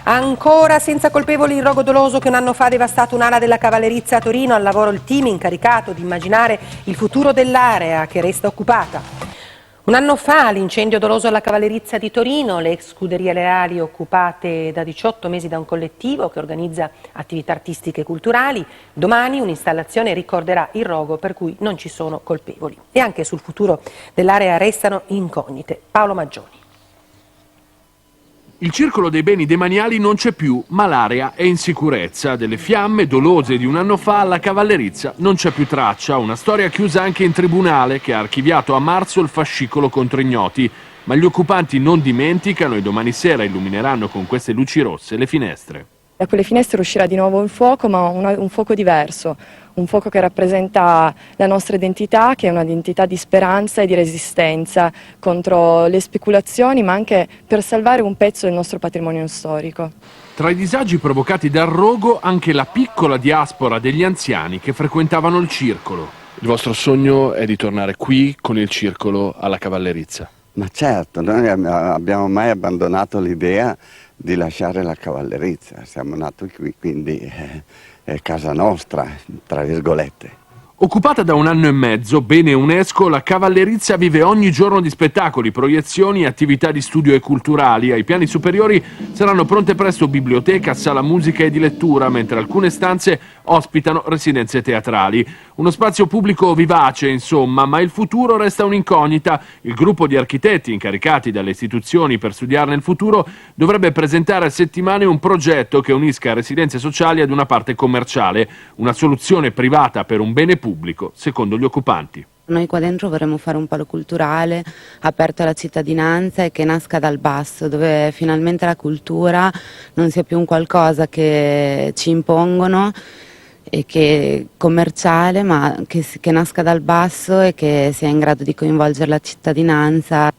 Ancora senza colpevoli il rogo doloso che un anno fa ha devastato un'ala della cavallerizza a Torino. Al lavoro il team incaricato di immaginare il futuro dell'area che resta occupata. Un anno fa l'incendio doloso alla cavallerizza di Torino, le ex scuderie leali occupate da 18 mesi da un collettivo che organizza attività artistiche e culturali. Domani un'installazione ricorderà il rogo per cui non ci sono colpevoli. E anche sul futuro dell'area restano incognite. Paolo Maggioni. Il circolo dei beni demaniali non c'è più, ma l'area è in sicurezza. Delle fiamme dolose di un anno fa alla cavallerizza non c'è più traccia. Una storia chiusa anche in tribunale che ha archiviato a marzo il fascicolo contro ignoti. Ma gli occupanti non dimenticano e domani sera illumineranno con queste luci rosse le finestre. Da quelle finestre uscirà di nuovo un fuoco, ma un fuoco diverso, un fuoco che rappresenta la nostra identità, che è un'identità di speranza e di resistenza contro le speculazioni, ma anche per salvare un pezzo del nostro patrimonio storico. Tra i disagi provocati dal rogo, anche la piccola diaspora degli anziani che frequentavano il circolo. Il vostro sogno è di tornare qui con il circolo alla cavallerizza? Ma certo, noi abbiamo mai abbandonato l'idea di lasciare la cavallerizza, siamo nati qui, quindi è casa nostra, tra virgolette. Occupata da un anno e mezzo, bene UNESCO, la cavallerizza vive ogni giorno di spettacoli, proiezioni e attività di studio e culturali. Ai piani superiori saranno pronte presto biblioteca, sala musica e di lettura, mentre alcune stanze ospitano residenze teatrali. Uno spazio pubblico vivace, insomma, ma il futuro resta un'incognita. Il gruppo di architetti incaricati dalle istituzioni per studiarne il futuro dovrebbe presentare a settimane un progetto che unisca residenze sociali ad una parte commerciale, una soluzione privata per un bene pubblico, secondo gli occupanti. Noi qua dentro vorremmo fare un polo culturale aperto alla cittadinanza e che nasca dal basso, dove finalmente la cultura non sia più un qualcosa che ci impongono e che è commerciale, ma che nasca dal basso e che sia in grado di coinvolgere la cittadinanza.